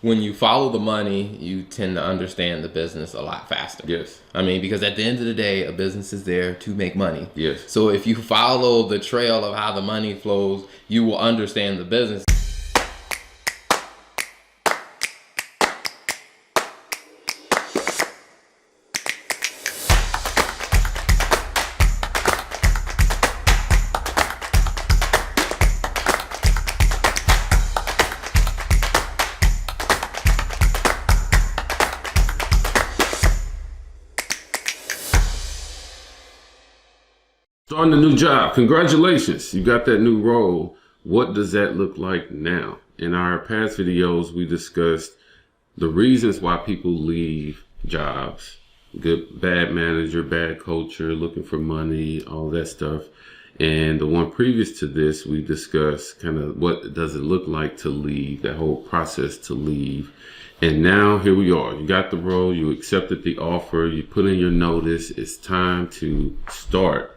when you follow the money, you tend to understand the business a lot faster. Yes. I mean, because at the end of the day, a business is there to make money. Yes. So if you follow the trail of how the money flows, you will understand the business. Starting a new job. Congratulations. You got that new role. What does that look like now? In our past videos, we discussed the reasons why people leave jobs. Good, bad manager, bad culture, looking for money, all that stuff. And the one previous to this, we discussed kind of what does it look like to leave, that whole process to leave. And now here we are. You got the role, you accepted the offer, you put in your notice. It's time to start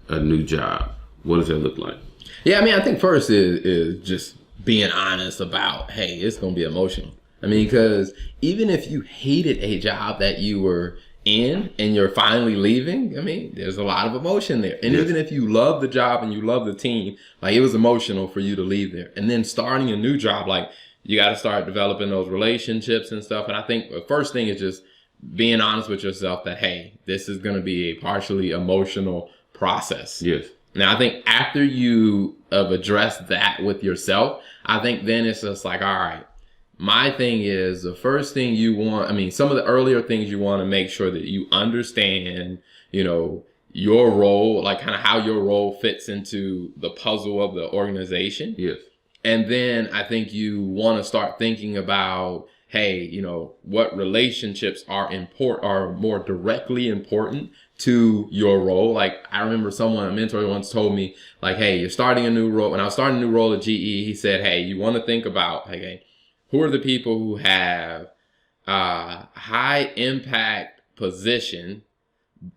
a new job. What does that look like? Yeah, I mean, I think first is just being honest about, hey, it's going to be emotional. I mean, because even if you hated a job that you were in and you're finally leaving, I mean, there's a lot of emotion there. And even if you love the job and you love the team, like it was emotional for you to leave there. And then starting a new job, like you got to start developing those relationships and stuff. And I think the first thing is just being honest with yourself that, hey, this is going to be a partially emotional process. Yes. Now, I think after you have addressed that with yourself, I think then it's just like, all right, my thing is the first thing you want, I mean, some of the earlier things you want to make sure that you understand, you know, your role, like kind of how your role fits into the puzzle of the organization. Yes. And then I think you want to start thinking about, hey, you know, what relationships are more directly important to your role. Like I remember a mentor once told me, like, hey, you're starting a new role. When I was starting a new role at GE, he said, hey, you want to think about, okay, who are the people who have a high impact position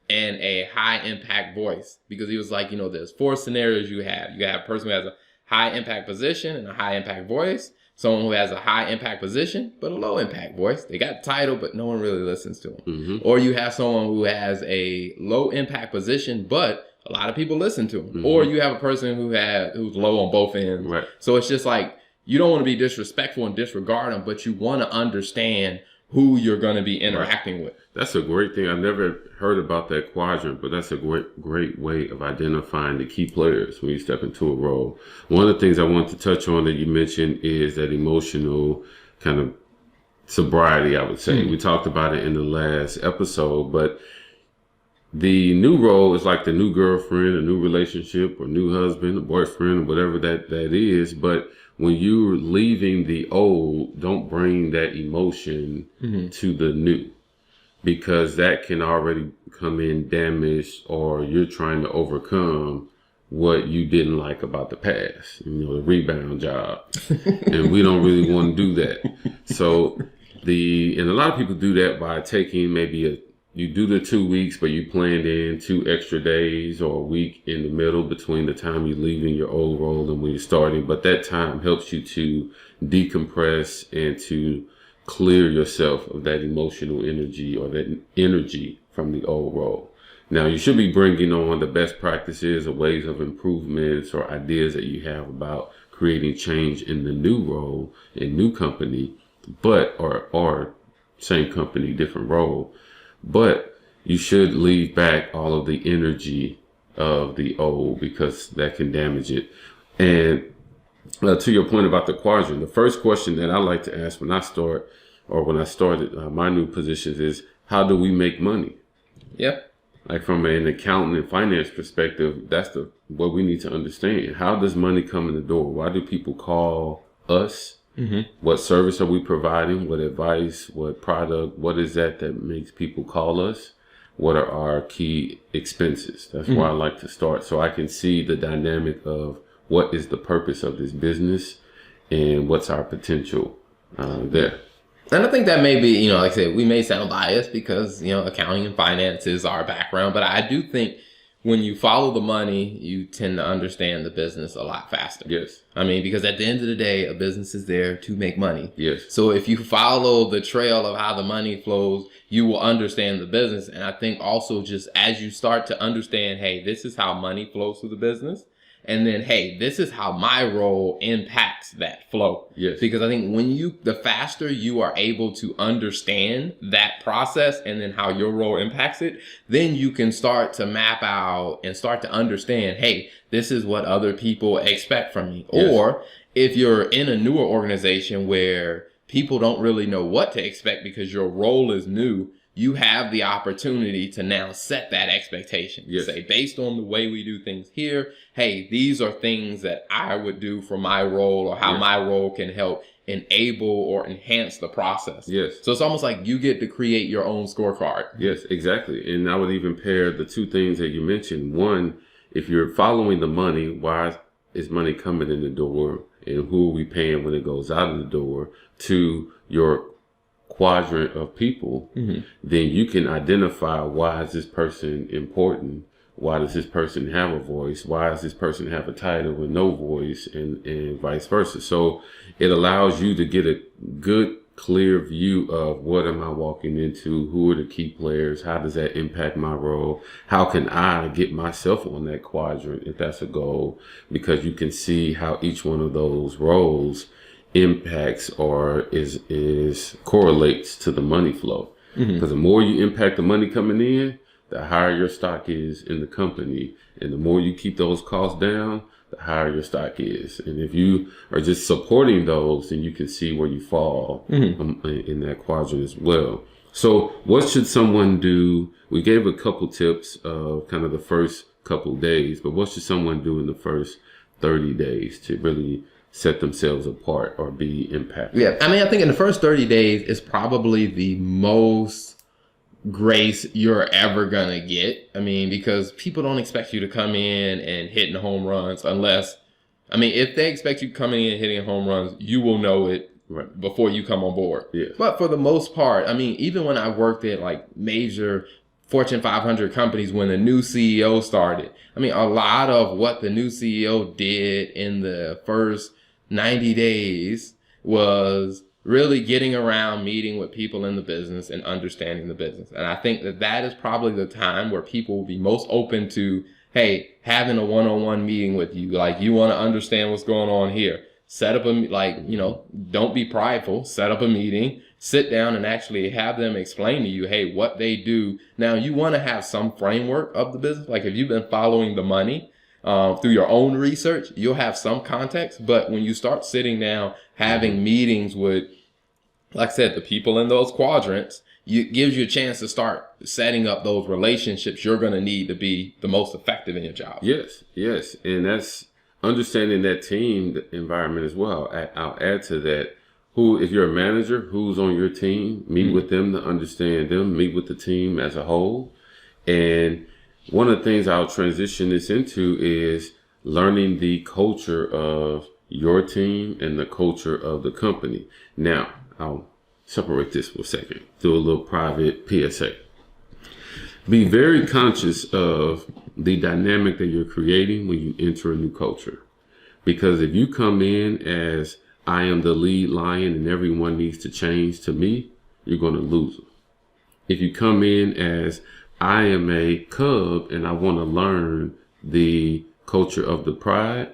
and a high impact voice? Because he was like, you know, there's 4 scenarios you have. You have a person who has a high impact position and a high impact voice. Someone who has a high impact position, but a low impact voice. They got the title, but no one really listens to them. Mm-hmm. Or you have someone who has a low impact position, but a lot of people listen to them. Mm-hmm. Or you have a person who's low on both ends. Right. So it's just like, you don't want to be disrespectful and disregard them, but you want to understand who you're going to be interacting with. That's a great thing. I've never heard about that quadrant, but that's a great way of identifying the key players when you step into a role. One of the things I want to touch on that you mentioned is that emotional kind of sobriety, I would say. Mm-hmm. We talked about it in the last episode, but the new role is like the new girlfriend, a new relationship, or new husband, a boyfriend, or whatever that is. But when you're leaving the old, don't bring that emotion to the new, because that can already come in damaged, or you're trying to overcome what you didn't like about the past, you know, the rebound job. And we don't really want to do that. So and a lot of people do that by taking you do the 2 weeks, but you planned in 2 extra days or a week in the middle between the time you're leaving your old role and when you're starting. But that time helps you to decompress and to clear yourself of that emotional energy or that energy from the old role. Now, you should be bringing on the best practices or ways of improvements or ideas that you have about creating change in the new role, in new company, or same company, different role. But you should leave back all of the energy of the old, because that can damage it. And to your point about the quadrant, the first question that I like to ask when I started my new positions is, how do we make money? Yeah. Like from an accountant and finance perspective, that's what we need to understand. How does money come in the door? Why do people call us? Mm-hmm. What service are we providing? What advice? What product? What is that makes people call us? What are our key expenses? That's why I like to start, so I can see the dynamic of what is the purpose of this business and what's our potential there. And I think that may be, you know, like I said, we may sound biased because, you know, accounting and finance is our background, but I do think when you follow the money, you tend to understand the business a lot faster. Yes. I mean, because at the end of the day, a business is there to make money. Yes. So if you follow the trail of how the money flows, you will understand the business. And I think also just as you start to understand, hey, this is how money flows through the business. And then, hey, this is how my role impacts that flow. Yes. Because I think the faster you are able to understand that process and then how your role impacts it, then you can start to map out and start to understand, hey, this is what other people expect from me. Yes. Or if you're in a newer organization where people don't really know what to expect because your role is new, you have the opportunity to now set that expectation. Yes. Say, based on the way we do things here, hey, these are things that I would do for my role or how my role can help enable or enhance the process. Yes. So it's almost like you get to create your own scorecard. Yes, exactly. And I would even pair the two things that you mentioned. One, if you're following the money, why is money coming in the door and who are we paying when it goes out of the door? To your quadrant of people, then you can identify, why is this person important? Why does this person have a voice? Why does this person have a title with no voice, and vice versa? So it allows you to get a good, clear view of what am I walking into? Who are the key players? How does that impact my role? How can I get myself on that quadrant if that's a goal? Because you can see how each one of those roles impacts or is correlates to the money flow. Because the more you impact the money coming in, the higher your stock is in the company, and the more you keep those costs down, the higher your stock is. And if you are just supporting those, then you can see where you fall in that quadrant as well. So what should someone do? We gave a couple tips of kind of the first couple days, but what should someone do in the first 30 days to really set themselves apart or be impactful? Yeah, I mean, I think in the first 30 days is probably the most grace you're ever gonna get. I mean, because people don't expect you to come in and hitting home runs unless, I mean, if they expect you coming in and hitting home runs, you will know it before you come on board. Yeah. But for the most part, I mean, even when I worked at like major Fortune 500 companies, when the new CEO started, I mean, a lot of what the new CEO did in the first 90 days was really getting around, meeting with people in the business and understanding the business. And I think that that is probably the time where people will be most open to, hey, having a one-on-one meeting with you. Like, you want to understand what's going on here. Set up don't be prideful. Set up a meeting, sit down and actually have them explain to you, hey, what they do. Now, you want to have some framework of the business. Like, if you've been following the money through your own research, you'll have some context. But when you start sitting down, having meetings with, like I said, the people in those quadrants, it gives you a chance to start setting up those relationships you're going to need to be the most effective in your job. Yes. And that's understanding that team environment as well. I'll add to that, if you're a manager, who's on your team, meet with them to understand them, meet with the team as a whole. And one of the things I'll transition this into is learning the culture of your team and the culture of the company. Now, I'll separate this for a second, do a little private PSA. Be very conscious of the dynamic that you're creating when you enter a new culture. Because if you come in as, I am the lead lion and everyone needs to change to me, you're going to lose them. If you come in as, I am a cub and I want to learn the culture of the pride,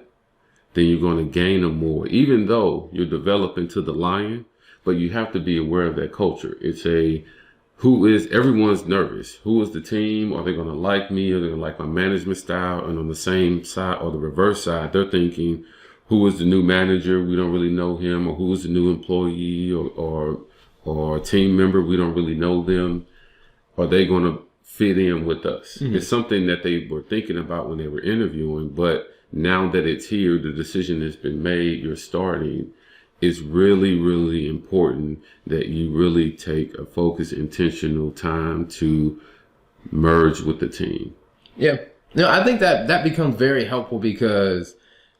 then you're going to gain them more, even though you're developing to the lion. But you have to be aware of that culture. It's everyone's nervous. Who is the team? Are they going to like me? Are they going to like my management style? And on the same side or the reverse side, they're thinking, who is the new manager? We don't really know him. Or who is the new employee or team member? We don't really know them. Are they going to fit in with us? Mm-hmm. It's something that they were thinking about when they were interviewing. But now that it's here, the decision has been made, you're starting. It's really, really important that you really take a focused, intentional time to merge with the team. Yeah. No, I think that becomes very helpful, because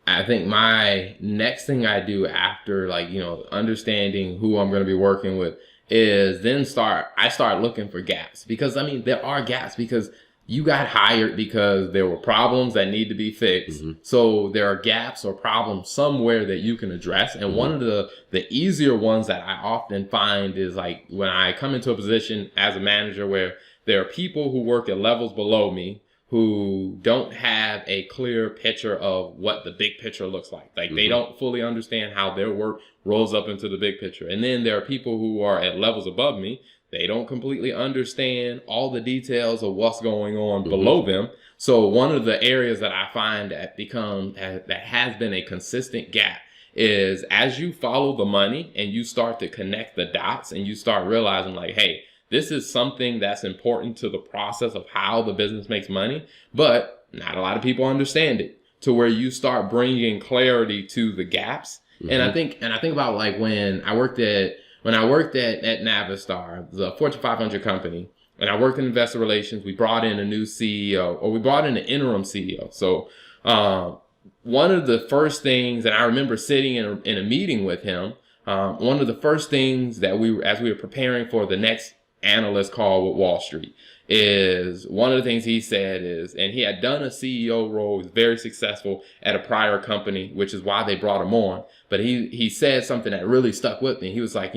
I think my next thing I do after, understanding who I'm going to be working with is then I start looking for gaps, because I mean, there are gaps, because you got hired because there were problems that need to be fixed. So there are gaps or problems somewhere that you can address. And one of the easier ones that I often find is like when I come into a position as a manager where there are people who work at levels below me who don't have a clear picture of what the big picture looks like. Like they don't fully understand how their work rolls up into the big picture. And then there are people who are at levels above me. They don't completely understand all the details of what's going on below them. So one of the areas that I find that has been a consistent gap is as you follow the money and you start to connect the dots and you start realizing like, hey, this is something that's important to the process of how the business makes money, but not a lot of people understand it, to where you start bringing clarity to the gaps. And I think about like when I worked at Navistar, the Fortune 500 company, and I worked in investor relations. We brought in a new CEO, or we brought in an interim CEO. So one of the first things, and I remember sitting in a meeting with him, one of the first things that as we were preparing for the next analyst call with Wall Street, is one of the things he said is, and he had done a CEO role, was very successful at a prior company, which is why they brought him on. But he said something that really stuck with me. He was like,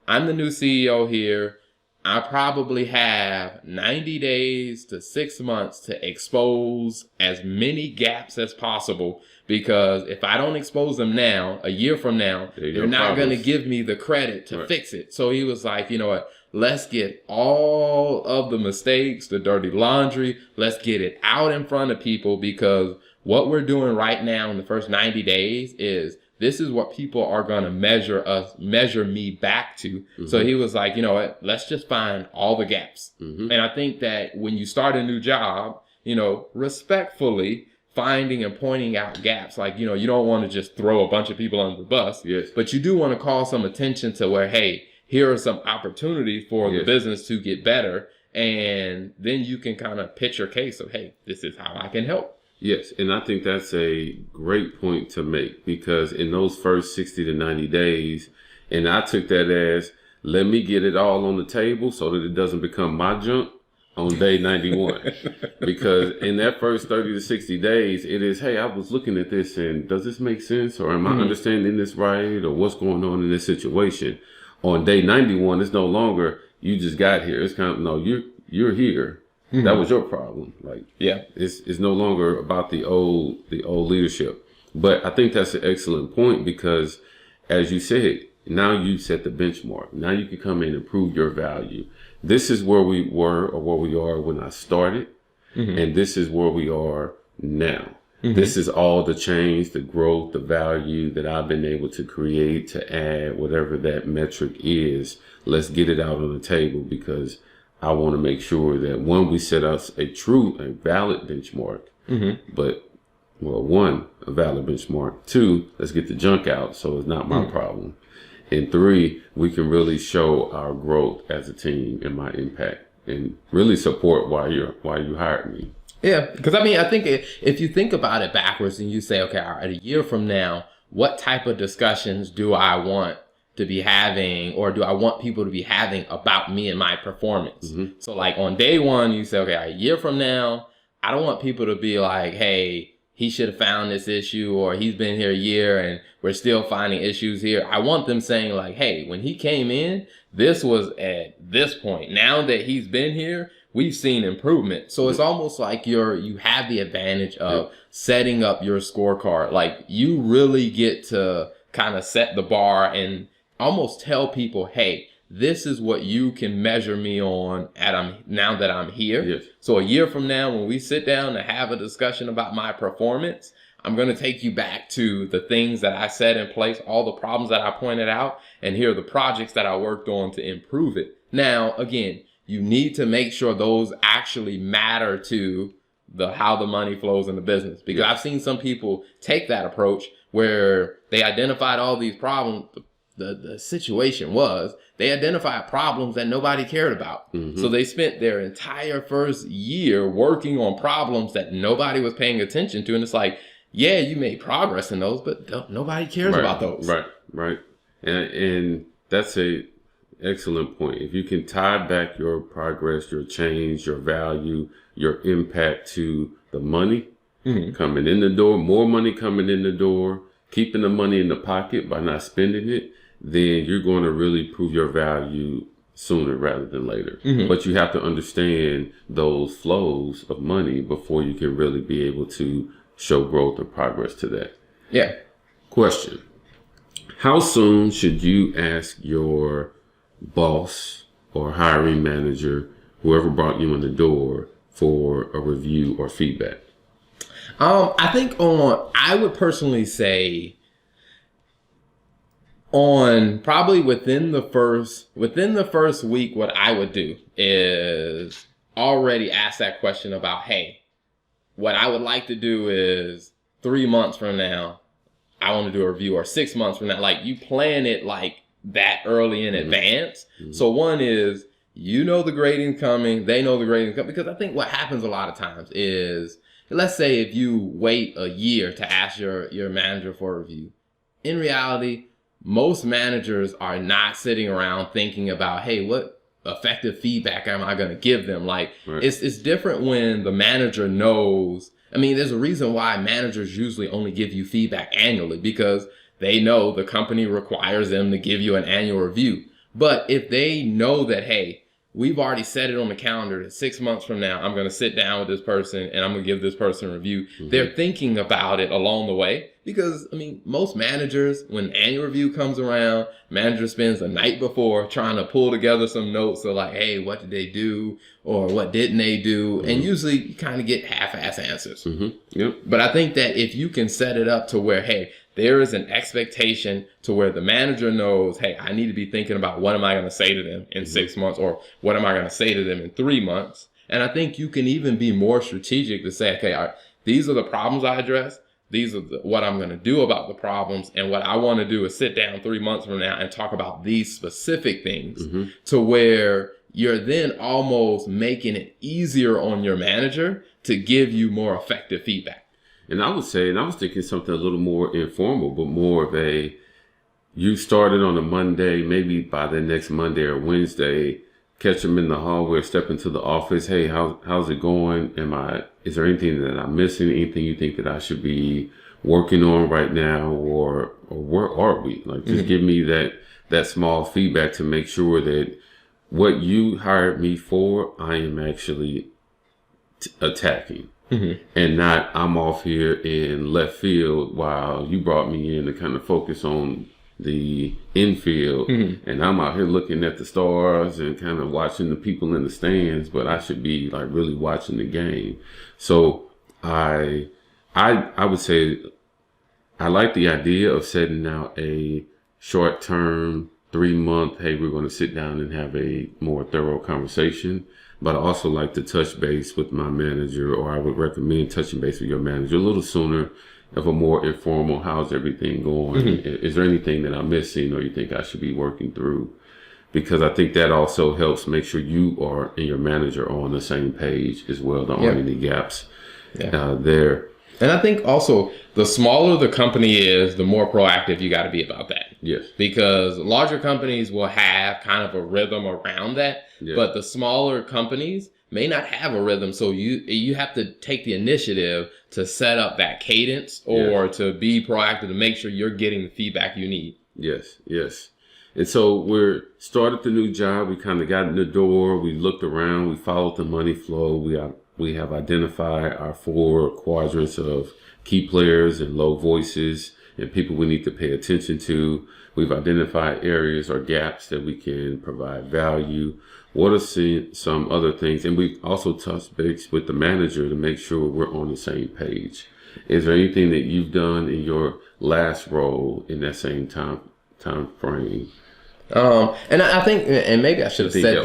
I'm the new CEO here. I probably have 90 days to 6 months to expose as many gaps as possible, because if I don't expose them now, a year from now, they're not going to give me the credit to fix it. So he was like, you know what? Let's get all of the mistakes, the dirty laundry. Let's get it out in front of people, because what we're doing right now in the first 90 days is this is what people are going to measure me back to. So he was like, you know what, let's just find all the gaps. And I think that when you start a new job, respectfully finding and pointing out gaps, like, you don't want to just throw a bunch of people under the bus, but you do want to call some attention to where, hey, here are some opportunities for the business to get better. And then you can kind of pitch your case of, hey, this is how I can help. Yes, and I think that's a great point to make, because in those first 60 to 90 days, and I took that as, let me get it all on the table so that it doesn't become my junk on day 91. Because in that first 30 to 60 days, it is, hey, I was looking at this and does this make sense? Or am I understanding this right? Or what's going on in this situation? On day 91, it's no longer, you just got here. It's kind of, no, you're here. That was your problem. Like, it's no longer about the old leadership. But I think that's an excellent point, because as you said, now you set the benchmark. Now you can come in and prove your value. This is where we were, or where we are when I started. And this is where we are now. This is all the change, the growth, the value that I've been able to create, to add, whatever that metric is. Let's get it out on the table, because I want to make sure that, one, we set us a valid benchmark, but, well, one, a valid benchmark. Two, let's get the junk out so it's not my problem. And three, we can really show our growth as a team and my impact, and really support why you hired me. Yeah, because I think if you think about it backwards and you say, okay, all right, a year from now, what type of discussions do I want to be having, or do I want people to be having about me and my performance? So like on day one, you say, okay, a year from now, I don't want people to be like, hey, he should have found this issue, or he's been here a year and we're still finding issues here. I want them saying like, hey, when he came in, this was at this point. Now that he's been here, we've seen improvement. So it's almost like you have the advantage of setting up your scorecard. Like, you really get to kind of set the bar and almost tell people, hey, this is what you can measure me on now that I'm here. So a year from now, when we sit down to have a discussion about my performance, I'm going to take you back to the things that I set in place, all the problems that I pointed out, and here are the projects that I worked on to improve it. Now, again, you need to make sure those actually matter to how the money flows in the business. Because I've seen some people take that approach where they identified all these problems. The situation was they identified problems that nobody cared about. So they spent their entire first year working on problems that nobody was paying attention to. And it's like, yeah, you made progress in those, but nobody cares about those. Right. And that's Excellent point. If you can tie back your progress, your change, your value, your impact to the money coming in the door, more money coming in the door, keeping the money in the pocket by not spending it, then you're going to really prove your value sooner rather than later. But you have to understand those flows of money before you can really be able to show growth or progress to that. Yeah. Question. How soon should you ask your boss or hiring manager, whoever brought you in the door, for a review or feedback? I think I would personally say on probably within the first week, what I would do is already ask that question about, hey, what I would like to do is 3 months from now, I want to do a review, or 6 months from now. Like, you plan it like that early in advance. So one is, the grading's coming, they know the grading's coming, because I think what happens a lot of times is, let's say if you wait a year to ask your manager for a review, in reality, most managers are not sitting around thinking about, hey, what effective feedback am I going to give them? Like, it's different when the manager knows. I mean, there's a reason why managers usually only give you feedback annually, because they know the company requires them to give you an annual review. But if they know that, hey, we've already set it on the calendar that 6 months from now, I'm going to sit down with this person and I'm going to give this person a review. They're thinking about it along the way, because, I mean, most managers, when annual review comes around, manager spends the night before trying to pull together some notes. So like, hey, what did they do? Or what didn't they do? And usually you kind of get half-ass answers. Yep. But I think that if you can set it up to where, hey, there is an expectation to where the manager knows, hey, I need to be thinking about what am I going to say to them in 6 months, or what am I going to say to them in 3 months. And I think you can even be more strategic to say, okay, all right, these are the problems I address. These are what I'm going to do about the problems. And what I want to do is sit down 3 months from now and talk about these specific things, to where you're then almost making it easier on your manager to give you more effective feedback. And I would say, and I was thinking something a little more informal, but more of a, you started on a Monday, maybe by the next Monday or Wednesday, catch them in the hallway or step into the office. Hey, how's it going? Is there anything that I'm missing? Anything you think that I should be working on right now? Or where are we? Like, just give me that small feedback to make sure that what you hired me for, I am actually attacking. And not, I'm off here in left field while you brought me in to kind of focus on the infield. And I'm out here looking at the stars and kind of watching the people in the stands, but I should be like really watching the game. So I would say I like the idea of setting out a short-term 3 month, hey, we're going to sit down and have a more thorough conversation. But I also like to touch base with my manager, or I would recommend touching base with your manager a little sooner, of a more informal, how's everything going? Is there anything that I'm missing or you think I should be working through? Because I think that also helps make sure you are and your manager are on the same page as well. There aren't any gaps there. And I think also, the smaller the company is, the more proactive you got to be about that. Yes. Because larger companies will have kind of a rhythm around that, but the smaller companies may not have a rhythm. So you have to take the initiative to set up that cadence, or to be proactive to make sure you're getting the feedback you need. Yes. And so we're started the new job. We kind of got in the door. We looked around. We followed the money flow. We have identified our 4 quadrants of key players and low voices and people we need to pay attention to. We've identified areas or gaps that we can provide value. What are some other things? And we've also touched base with the manager to make sure we're on the same page. Is there anything that you've done in your last role in that same time frame? And I think, and maybe I should have said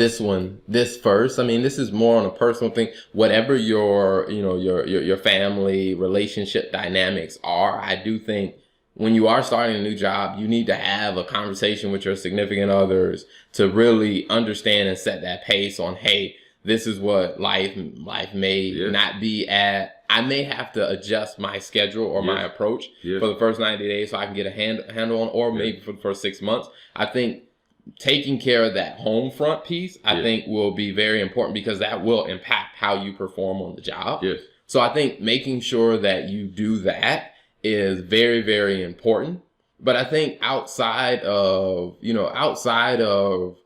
this first. I mean, this is more on a personal thing. Whatever your family relationship dynamics are, I do think when you are starting a new job, you need to have a conversation with your significant others to really understand and set that pace on, hey, this is what life may not be at. I may have to adjust my schedule or my approach for the first 90 days so I can get a handle on, or maybe for the first 6 months. I think taking care of that home front piece, I think will be very important because that will impact how you perform on the job. Yes. So I think making sure that you do that is very, very important. But I think outside of the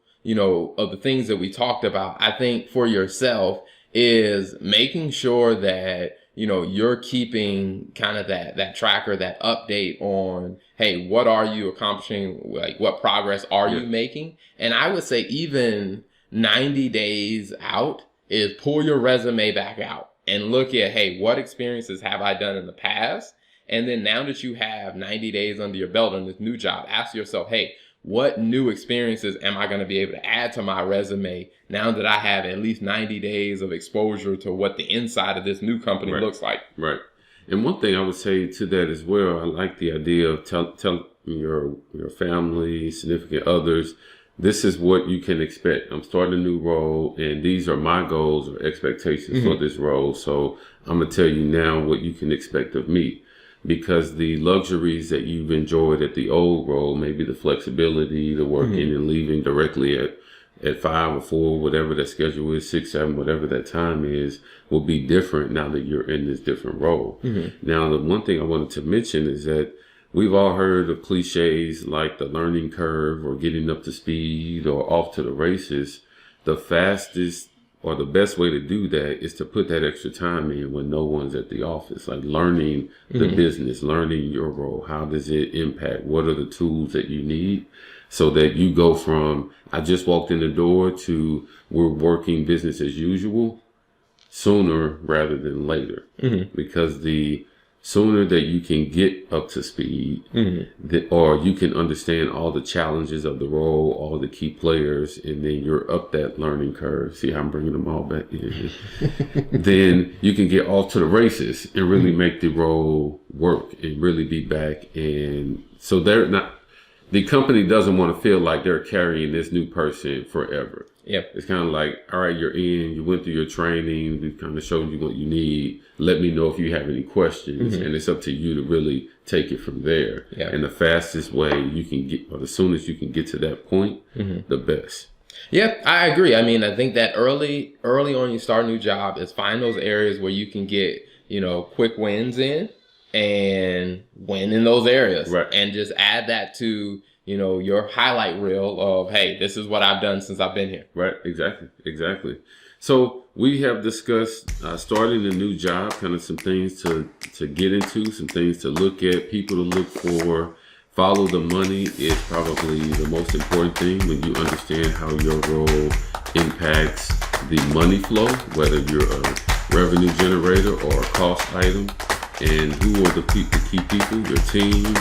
things that we talked about, I think for yourself is making sure that, you're keeping kind of that tracker, that update on, hey, what are you accomplishing? Like, what progress are you making? And I would say even 90 days out is pull your resume back out and look at, hey, what experiences have I done in the past? And then now that you have 90 days under your belt on this new job, ask yourself, hey, what new experiences am I going to be able to add to my resume now that I have at least 90 days of exposure to what the inside of this new company looks like? Right. And one thing I would say to that as well, I like the idea of tell your family, significant others, this is what you can expect. I'm starting a new role, and these are my goals or expectations for this role. So I'm going to tell you now what you can expect of me. Because the luxuries that you've enjoyed at the old role, maybe the flexibility, the working and leaving directly at 5 or 4, whatever that schedule is, 6, 7, whatever that time is, will be different now that you're in this different role. Now, the one thing I wanted to mention is that we've all heard of cliches like the learning curve or getting up to speed or off to the races. The fastest or the best way to do that is to put that extra time in when no one's at the office, like learning the business, learning your role. How does it impact? What are the tools that you need so that you go from, I just walked in the door to we're working business as usual sooner rather than later. Because the sooner that you can get up to speed, or you can understand all the challenges of the role, all the key players, and then you're up that learning curve. See how I'm bringing them all back in? Then you can get off to the races and really make the role work and really be back. And so the company doesn't want to feel like they're carrying this new person forever. It's kind of like, all right, you're in, you went through your training, we kind of showed you what you need. Let me know if you have any questions. And it's up to you to really take it from there. And the fastest way you can get, or the soonest you can get to that point, the best. I agree. I mean, I think that early on you start a new job is find those areas where you can get, quick wins in and win in those areas. And just add that to, your highlight reel of, hey, this is what I've done since I've been here. Right. Exactly. So we have discussed starting a new job, kind of some things to get into, some things to look at, people to look for. Follow the money is probably the most important thing when you understand how your role impacts the money flow, whether you're a revenue generator or a cost item, and who are the key people, your team,